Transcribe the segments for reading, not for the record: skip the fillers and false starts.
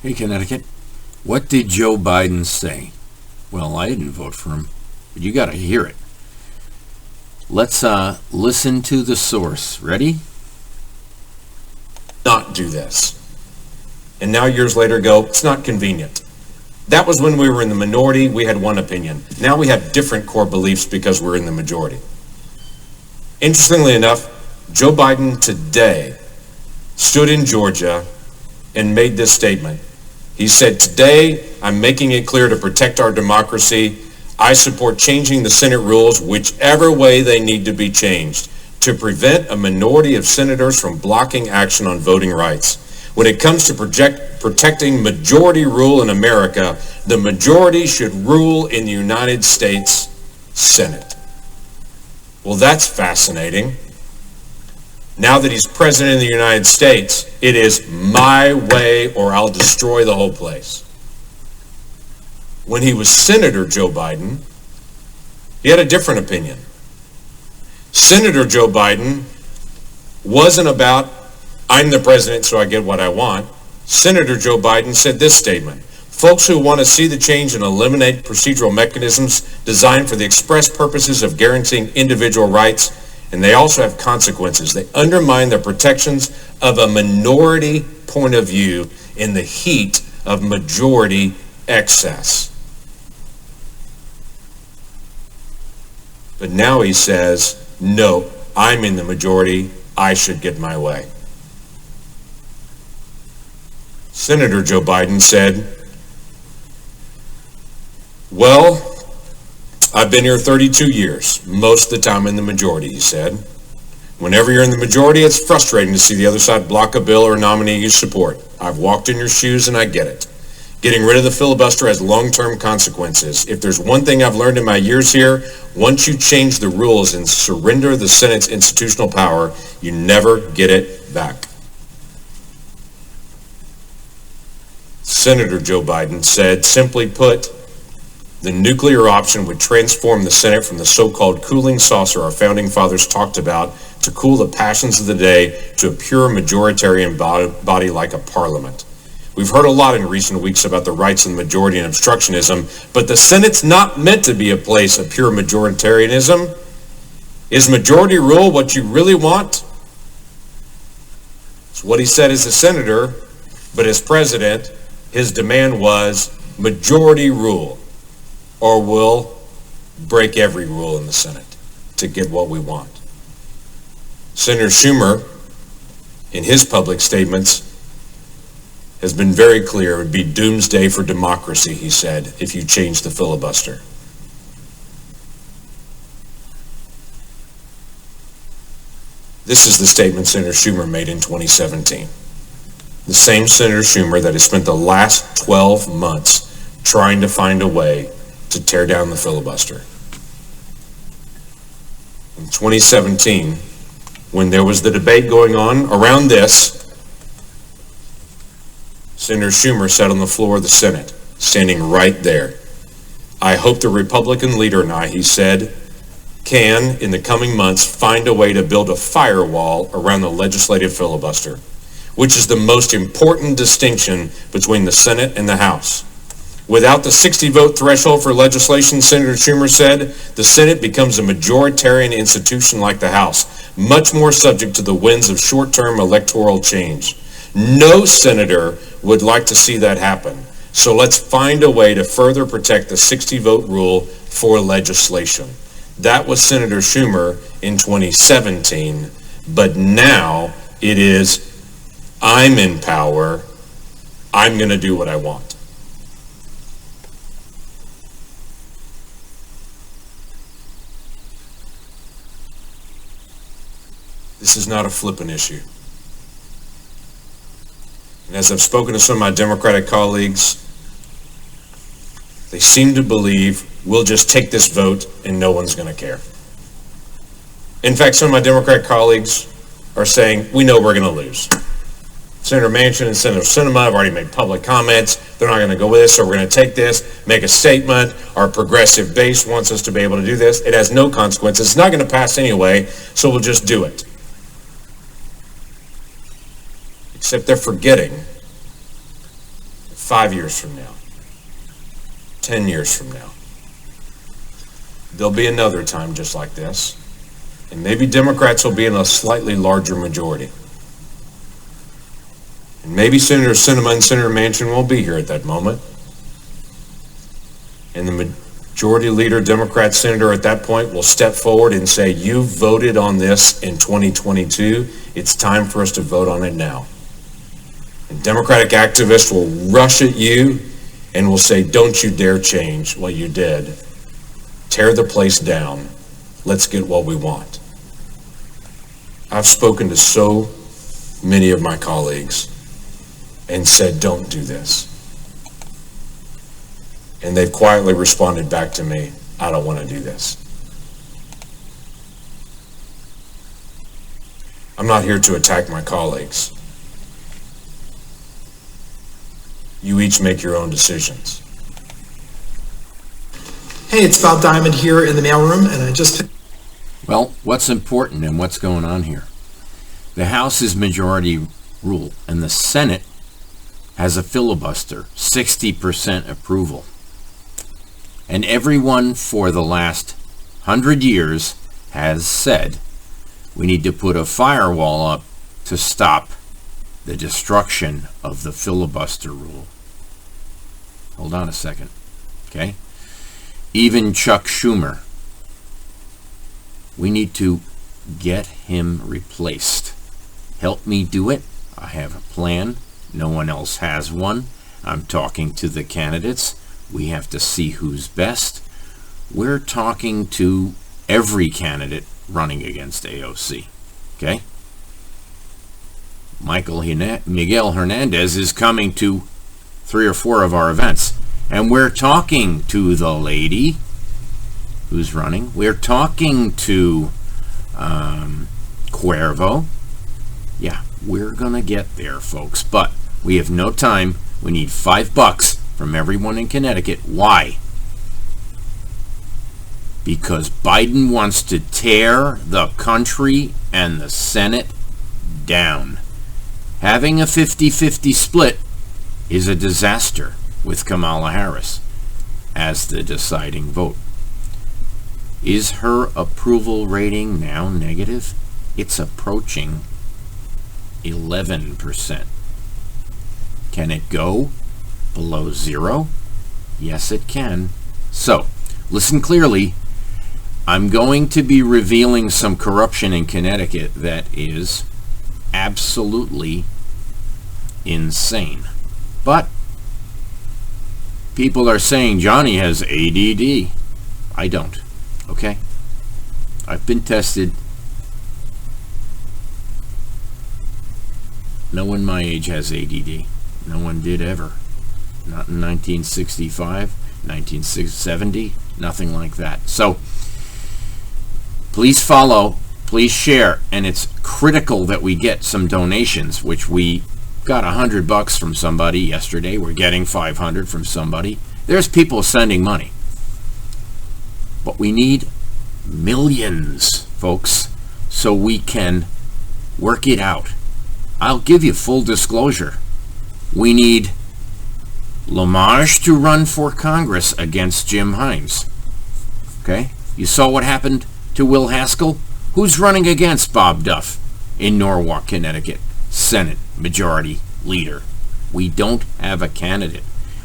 Hey, Connecticut. What did Joe Biden say? Well, I didn't vote for him, but you got to hear it. Let's listen to the source. Ready? Not do this. And now years later go, it's not convenient. That was when we were in the minority, we had one opinion. Now we have different core beliefs because we're in the majority. Interestingly enough, Joe Biden today stood in Georgia and made this statement. He said, today I'm making it clear to protect our democracy, I support changing the Senate rules whichever way they need to be changed to prevent a minority of senators from blocking action on voting rights. When it comes to protecting majority rule in America, the majority should rule in the United States Senate. Well, that's fascinating. Now that he's president of the United States, it is my way or I'll destroy the whole place. When he was Senator Joe Biden, he had a different opinion. Senator Joe Biden wasn't about, I'm the president so I get what I want. Senator Joe Biden said this statement: folks who want to see the change and eliminate procedural mechanisms designed for the express purposes of guaranteeing individual rights, and they also have consequences. They undermine the protections of a minority point of view in the heat of majority excess. But now he says, no, I'm in the majority, I should get my way. Senator Joe Biden said, well, I've been here 32 years, most of the time in the majority, he said. Whenever you're in the majority, it's frustrating to see the other side block a bill or nominee you support. I've walked in your shoes and I get it. Getting rid of the filibuster has long-term consequences. If there's one thing I've learned in my years here, once you change the rules and surrender the Senate's institutional power, you never get it back. Senator Joe Biden said, simply put, the nuclear option would transform the Senate from the so-called cooling saucer our founding fathers talked about to cool the passions of the day to a pure majoritarian body like a parliament. We've heard a lot in recent weeks about the rights of the majority and obstructionism, but the Senate's not meant to be a place of pure majoritarianism. Is majority rule what you really want? It's what he said as a senator, but as president, his demand was majority rule, or we'll break every rule in the Senate to get what we want. Senator Schumer, in his public statements, has been very clear. It would be doomsday for democracy, he said, if you change the filibuster. This is the statement Senator Schumer made in 2017. The same Senator Schumer that has spent the last 12 months trying to find a way to tear down the filibuster. In 2017, when there was the debate going on around this, Senator Schumer sat on the floor of the Senate, standing right there. I hope the Republican leader and I, he said, can, in the coming months, find a way to build a firewall around the legislative filibuster, which is the most important distinction between the Senate and the House. Without the 60-vote threshold for legislation, Senator Schumer said, the Senate becomes a majoritarian institution like the House, much more subject to the winds of short-term electoral change. No senator would like to see that happen. So let's find a way to further protect the 60-vote rule for legislation. That was Senator Schumer in 2017, but now it is, I'm in power, I'm going to do what I want. This is not a flippant issue. And as I've spoken to some of my Democratic colleagues, they seem to believe we'll just take this vote and no one's going to care. In fact, some of my Democratic colleagues are saying, we know we're going to lose. Senator Manchin and Senator Sinema have already made public comments. They're not going to go with this, so we're going to take this, make a statement. Our progressive base wants us to be able to do this. It has no consequences. It's not going to pass anyway, so we'll just do it. Except they're forgetting 5 years from now, 10 years from now, there'll be another time just like this, and maybe Democrats will be in a slightly larger majority. And maybe Senator Sinema and Senator Manchin won't be here at that moment. And the majority leader, Democrat senator at that point will step forward and say, you voted on this in 2022. It's time for us to vote on it now. And Democratic activists will rush at you and will say, don't you dare change what you did. Tear the place down. Let's get what we want. I've spoken to so many of my colleagues and said, don't do this. And they've quietly responded back to me, I don't want to do this. I'm not here to attack my colleagues. You each make your own decisions. Hey, it's Bob Diamond here in the mailroom, and I just... Well, what's important and what's going on here? The House is majority rule, and the Senate has a filibuster, 60% approval. And everyone for the last 100 years has said we need to put a firewall up to stop the destruction of the filibuster rule. Hold on a second, okay? Even Chuck Schumer, we need to get him replaced. Help me do it. I have a plan. No one else has one. I'm talking to the candidates. We have to see who's best. We're talking to every candidate running against AOC. Okay? Miguel Hernandez is coming to 3 or 4 of our events. And we're talking to the lady who's running. We're talking to Cuervo. Yeah, we're going to get there, folks. But we have no time. We need $5 from everyone in Connecticut. Why? Because Biden wants to tear the country and the Senate down. Having a 50-50 split is a disaster with Kamala Harris as the deciding vote. Is her approval rating now negative? It's approaching 11%. Can it go below 0? Yes, it can. So, listen clearly. I'm going to be revealing some corruption in Connecticut that is absolutely insane. But people are saying Johnny has ADD. I don't. Okay? I've been tested. No one my age has ADD. No one did ever. Not in 1965, 1970, nothing like that. So, please follow, please share, and it's critical that we get some donations, which we got $100 from somebody yesterday. We're getting 500 from somebody. There's people sending money. But we need millions, folks, so we can work it out. I'll give you full disclosure. We need Lamage to run for Congress against Jim Himes. Okay? You saw what happened to Will Haskell? Who's running against Bob Duff in Norwalk, Connecticut? Senate Majority Leader. We don't have a candidate.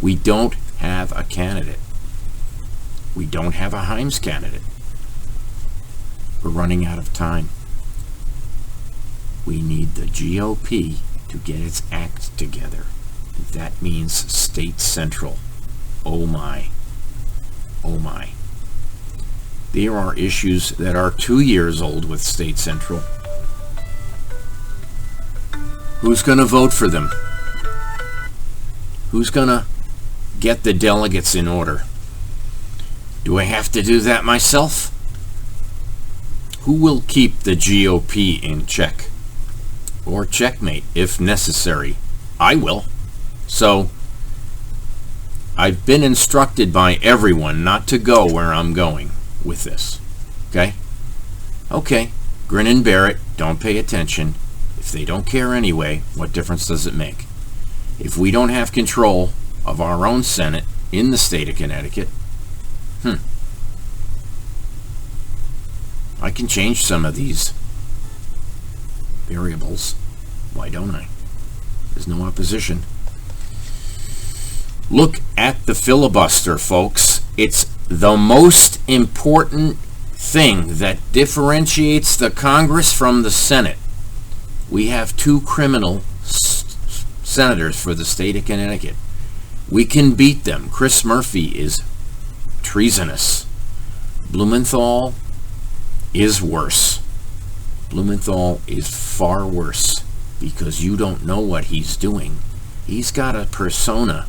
We don't have a candidate. We don't have a Himes candidate. We're running out of time. We need the GOP to get its act together. That means State Central. Oh my. Oh my. There are issues that are 2 years old with State Central. Who's going to vote for them? Who's going to get the delegates in order? Do I have to do that myself? Who will keep the GOP in check? Or checkmate if necessary? I will. So, I've been instructed by everyone not to go where I'm going with this. Okay? Okay. Grin and bear it. Don't pay attention. If they don't care anyway, what difference does it make? If we don't have control of our own Senate in the state of Connecticut, I can change some of these variables. Why don't I? There's no opposition. Look at the filibuster, folks. It's the most important thing that differentiates the Congress from the Senate. We have 2 criminal senators for the state of Connecticut. We can beat them. Chris Murphy is treasonous. Blumenthal is worse. Blumenthal is far worse because you don't know what he's doing. He's got a persona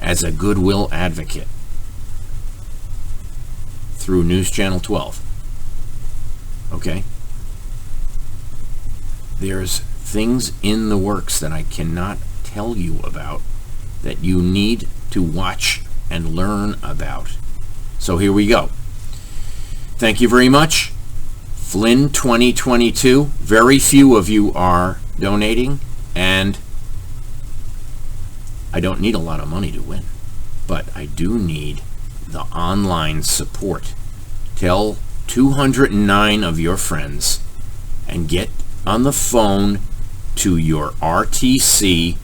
as a goodwill advocate through News Channel 12. Okay? There's things in the works that I cannot tell you about that you need to watch and learn about. So here we go. Thank you very much. Flynn 2022. Very few of you are donating, and I don't need a lot of money to win, but I do need the online support. Tell 209 of your friends and get on the phone to your RTC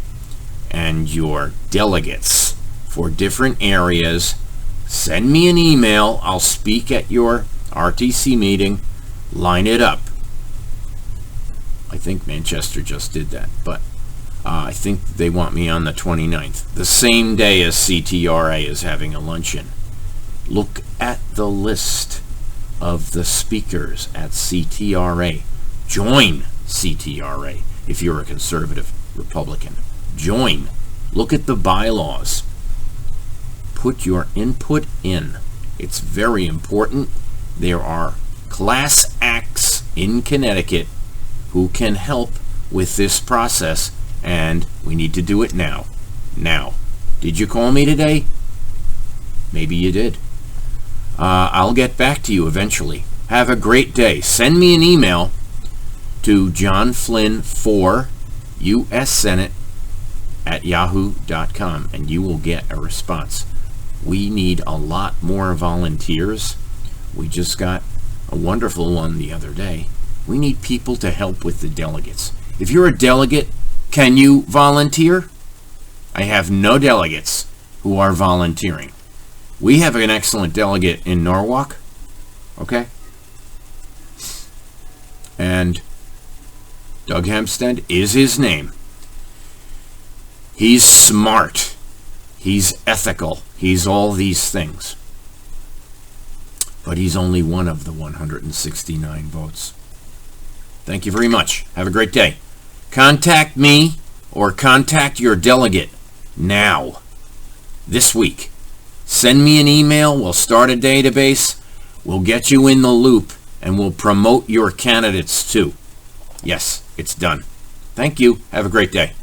and your delegates for different areas. Send me an email. I'll speak at your RTC meeting. Line it up. I think Manchester just did that, but I think they want me on the 29th, the same day as CTRA is having a luncheon. Look at the list of the speakers at CTRA. Join CTRA if you're a conservative Republican. Join. Look at the bylaws. Put your input in. It's very important. There are class acts in Connecticut who can help with this process, and we need to do it now. Now. Did you call me today? Maybe you did. I'll get back to you eventually. Have a great day. Send me an email to johnflynn4 US Senate at yahoo.com and you will get a response. We need a lot more volunteers. We just got a wonderful one the other day. We need people to help with the delegates. If you're a delegate, can you volunteer? I have no delegates who are volunteering. We have an excellent delegate in Norwalk, okay? And Doug Hempstead is his name. He's smart. He's ethical. He's all these things. But he's only one of the 169 votes. Thank you very much. Have a great day. Contact me or contact your delegate now, this week. Send me an email. We'll start a database. We'll get you in the loop, and we'll promote your candidates too. Yes, it's done. Thank you. Have a great day.